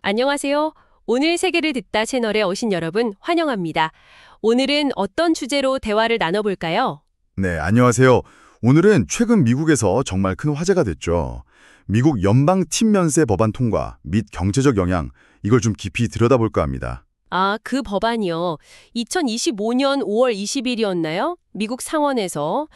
안녕하세요. 오늘 세계를 듣다 채널에 오신 여러분 환영합니다. 오늘은 어떤 주제로 대화를 나눠볼까요? 네, 안녕하세요. 오늘은 최근 미국에서 정말 큰 화제가 됐죠. 미국 연방 팀 면세 법안 통과 및 경제적 영향, 이걸 좀 깊이 들여다볼까 합니다. 아, 그 법안이요. 2025년 5월 20일이었나요? 미국 상원에서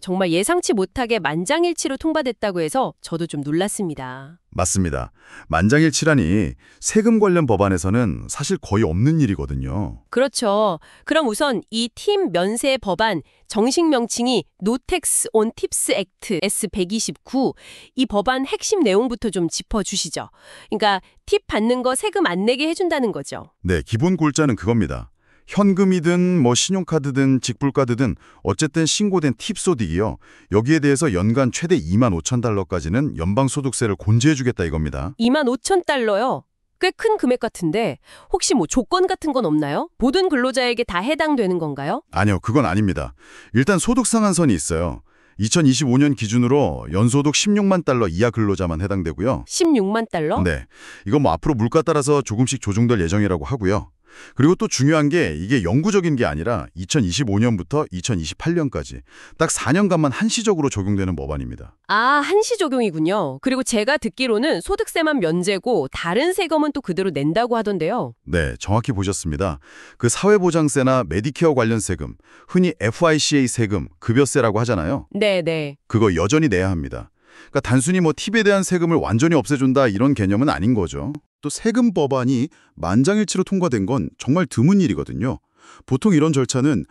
정말 예상치 못하게 만장일치로 통과됐다고 해서 저도 좀 놀랐습니다. 맞습니다. 만장일치라니 세금 관련 법안에서는 사실 거의 없는 일이거든요. 그렇죠. 그럼 우선 이 팀 면세 법안 정식 명칭이 No Tax on Tips Act S129 이 법안 핵심 내용부터 좀 짚어주시죠. 그러니까 팁 받는 거 세금 안 내게 해준다는 거죠. 네, 기본 골자는 그겁니다. 현금이든 신용카드든 직불카드든 어쨌든 신고된 팁 소득이요. 여기에 대해서 연간 최대 2만 5천 달러까지는 연방소득세를 공제해주겠다 이겁니다. 2만 5천 달러요? 꽤 큰 금액 같은데 혹시 조건 같은 건 없나요? 모든 근로자에게 다 해당되는 건가요? 아니요, 그건 아닙니다. 일단 소득 상한선이 있어요. 2025년 기준으로 연소득 16만 달러 이하 근로자만 해당되고요. 16만 달러? 네, 이건 아프로 물가 따라서 조금씩 조정될 예정이라고 하고요. 그리고 또 중요한 게 이게 영구적인 게 아니라 2025년부터 2028년까지 딱 4년간만 한시적으로 적용되는 법안입니다. 아, 한시 적용이군요. 그리고 제가 듣기로는 소득세만 면제고 다른 세금은 또 그대로 낸다고 하던데요. 네, 정확히 보셨습니다. 그 사회보장세나 메디케어 관련 세금, 흔히 FICA 세금, 급여세라고 하잖아요. 네네. 그거 여전히 내야 합니다. 그러니까 단순히 팁에 대한 세금을 완전히 없애준다 이런 개념은 아닌 거죠. 또 세금 법안이 만장일치로 통과된 건 정말 드문 일이거든요. 보통 이런 절차는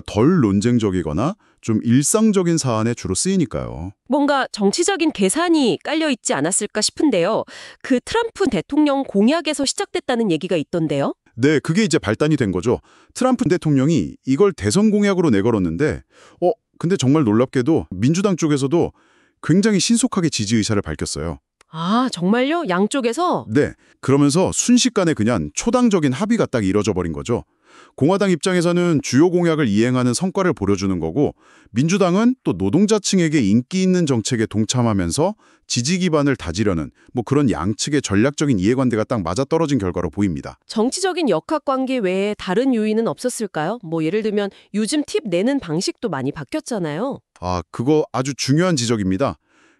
덜 논쟁적이거나 좀 일상적인 사안에 주로 쓰이니까요. 뭔가 정치적인 계산이 깔려 있지 않았을까 싶은데요. 그 트럼프 대통령 공약에서 시작됐다는 얘기가 있던데요. 네, 그게 이제 발단이 된 거죠. 트럼프 대통령이 이걸 대선 공약으로 내걸었는데 근데 정말 놀랍게도 민주당 쪽에서도 굉장히 신속하게 지지 의사를 밝혔어요. 아, 정말요? 양쪽에서? 네, 그러면서 순식간에 그냥 초당적인 합의가 딱 이뤄져 버린 거죠. 공화당 입장에서는 주요 공약을 이행하는 성과를 보여주는 거고 민주당은 또 노동자층에게 인기 있는 정책에 동참하면서 지지 기반을 다지려는 그런 양측의 전략적인 이해관계가 딱 맞아떨어진 결과로 보입니다. 정치적인 역학관계 외에 다른 요인은 없었을까요? 예를 들면 요즘 팁 내는 방식도 많이 바뀌었잖아요. 아, 그거 아주 중요한 지적입니다.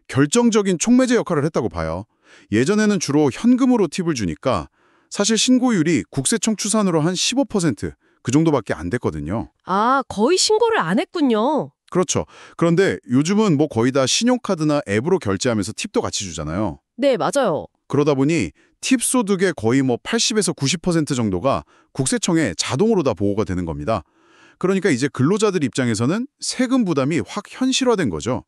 결정적인 촉매제 역할을 했다고 봐요. 예전에는 주로 현금으로 팁을 주니까 사실 신고율이 국세청 추산으로 한 15%, 그 정도밖에 안 됐거든요. 아, 거의 신고를 안 했군요. 그렇죠. 그런데 요즘은 거의 다 신용카드나 앱으로 결제하면서 팁도 같이 주잖아요. 네, 맞아요. 그러다 보니 팁 소득의 거의 80에서 90% 정도가 국세청에 자동으로 다 보고가 되는 겁니다. 그러니까 이제 근로자들 입장에서는 세금 부담이 확 현실화된 거죠.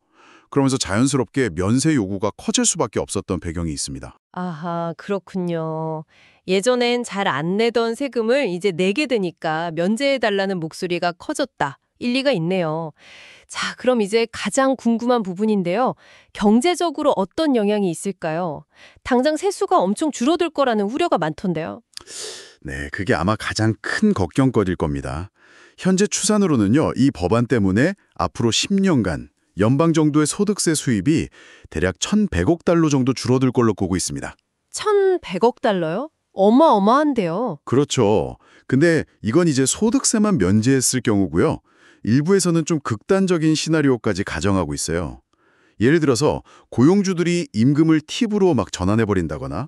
그러면서 자연스럽게 면세 요구가 커질 수밖에 없었던 배경이 있습니다. 아하, 그렇군요. 예전엔 잘 안 내던 세금을 이제 내게 되니까 면제해달라는 목소리가 커졌다. 일리가 있네요. 자, 그럼 이제 가장 궁금한 부분인데요. 경제적으로 어떤 영향이 있을까요? 당장 세수가 엄청 줄어들 거라는 우려가 많던데요. 네, 그게 아마 가장 큰 걱정거리일 겁니다. 현재 추산으로는요, 이 법안 때문에 앞으로 10년간 연방 정도의 소득세 수입이 대략 1,100억 달러 정도 줄어들 걸로 보고 있습니다. 1,100억 달러요? 어마어마한데요. 그렇죠. 근데 이건 이제 소득세만 면제했을 경우고요. 일부에서는 좀 극단적인 시나리오까지 가정하고 있어요. 예를 들어서 고용주들이 임금을 팁으로 전환해버린다거나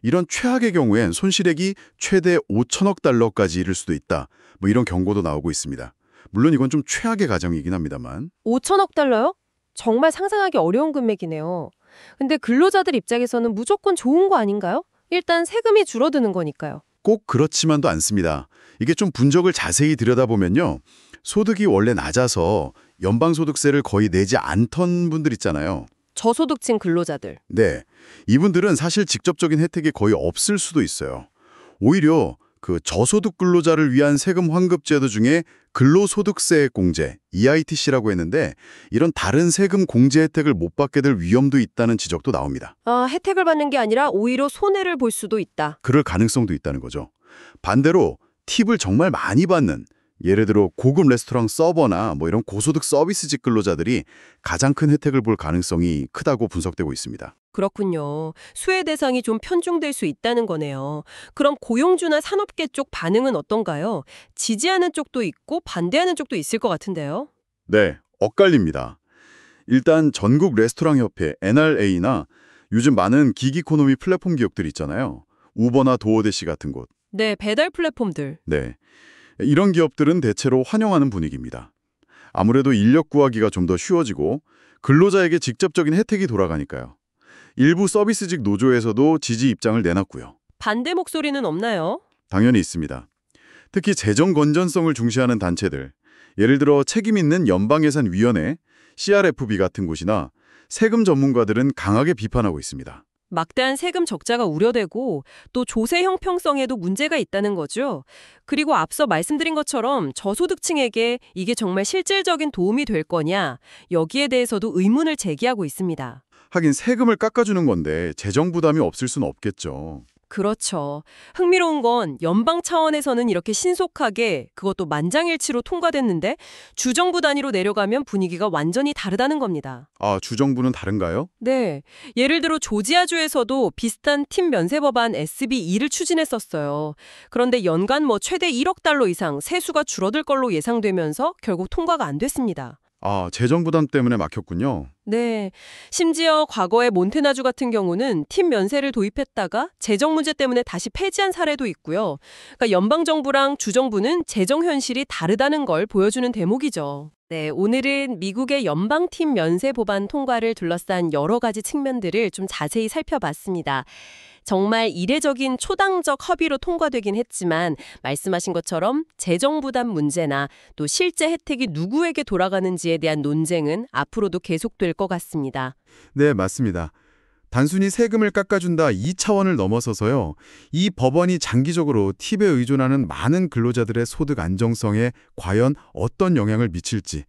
이런 최악의 경우엔 손실액이 최대 5천억 달러까지 이를 수도 있다. 이런 경고도 나오고 있습니다. 물론 이건 좀 최악의 가정이긴 합니다만. 5천억 달러요? 정말 상상하기 어려운 금액이네요. 근데 근로자들 입장에서는 무조건 좋은 거 아닌가요? 일단 세금이 줄어드는 거니까요. 꼭 그렇지만도 않습니다. 이게 좀 분적을 자세히 들여다보면요. 소득이 원래 낮아서 연방소득세를 거의 내지 않던 분들 있잖아요. 저소득층 근로자들. 네, 이분들은 사실 직접적인 혜택이 거의 없을 수도 있어요. 오히려 그 저소득 근로자를 위한 세금 환급 제도 중에 근로소득세 공제, EITC라고 했는데 이런 다른 세금 공제 혜택을 못 받게 될 위험도 있다는 지적도 나옵니다. 아, 혜택을 받는 게 아니라 오히려 손해를 볼 수도 있다. 그럴 가능성도 있다는 거죠. 반대로 팁을 정말 많이 받는 예를 들어 고급 레스토랑 서버나 이런 고소득 서비스직 근로자들이 가장 큰 혜택을 볼 가능성이 크다고 분석되고 있습니다. 그렇군요. 수혜 대상이 좀 편중될 수 있다는 거네요. 그럼 고용주나 산업계 쪽 반응은 어떤가요? 지지하는 쪽도 있고 반대하는 쪽도 있을 것 같은데요. 네, 엇갈립니다. 일단 전국 레스토랑협회 NRA나 요즘 많은 기기코노미 플랫폼 기업들 있잖아요. 우버나 도어대시 같은 곳. 네, 배달 플랫폼들. 네, 이런 기업들은 대체로 환영하는 분위기입니다. 아무래도 인력 구하기가 좀 더 쉬워지고 근로자에게 직접적인 혜택이 돌아가니까요. 일부 서비스직 노조에서도 지지 입장을 내놨고요. 반대 목소리는 없나요? 당연히 있습니다. 특히 재정 건전성을 중시하는 단체들, 예를 들어 책임있는 연방예산위원회, CRFB 같은 곳이나 세금 전문가들은 강하게 비판하고 있습니다. 막대한 세금 적자가 우려되고 또 조세 형평성에도 문제가 있다는 거죠. 그리고 앞서 말씀드린 것처럼 저소득층에게 이게 정말 실질적인 도움이 될 거냐, 여기에 대해서도 의문을 제기하고 있습니다. 하긴 세금을 깎아주는 건데 재정 부담이 없을 수는 없겠죠. 그렇죠. 흥미로운 건 연방 차원에서는 이렇게 신속하게 그것도 만장일치로 통과됐는데 주정부 단위로 내려가면 분위기가 완전히 다르다는 겁니다. 아, 주정부는 다른가요? 네. 예를 들어 조지아주에서도 비슷한 팀 면세 법안 SB2를 추진했었어요. 그런데 연간 최대 1억 달러 이상 세수가 줄어들 걸로 예상되면서 결국 통과가 안 됐습니다. 아, 재정 부담 때문에 막혔군요. 네. 심지어 과거에 몬테나주 같은 경우는 팀 면세를 도입했다가 재정 문제 때문에 다시 폐지한 사례도 있고요. 그러니까 연방정부랑 주정부는 재정 현실이 다르다는 걸 보여주는 대목이죠. 네, 오늘은 미국의 연방팀 면세 법안 통과를 둘러싼 여러 가지 측면들을 좀 자세히 살펴봤습니다. 정말 이례적인 초당적 합의로 통과되긴 했지만 말씀하신 것처럼 재정 부담 문제나 또 실제 혜택이 누구에게 돌아가는지에 대한 논쟁은 앞으로도 계속될 것 같습니다. 네, 맞습니다. 단순히 세금을 깎아준다 이 차원을 넘어서서요. 이 법안이 장기적으로 팁에 의존하는 많은 근로자들의 소득 안정성에 과연 어떤 영향을 미칠지,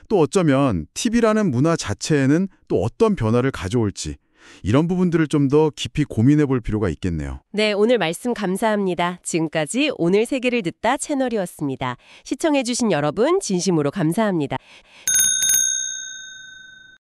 또 어쩌면 팁이라는 문화 자체에는 또 어떤 변화를 가져올지, 이런 부분들을 좀 더 깊이 고민해 볼 필요가 있겠네요. 네, 오늘 말씀 감사합니다. 지금까지 오늘 세계를 듣다 채널이었습니다. 시청해주신 여러분 진심으로 감사합니다.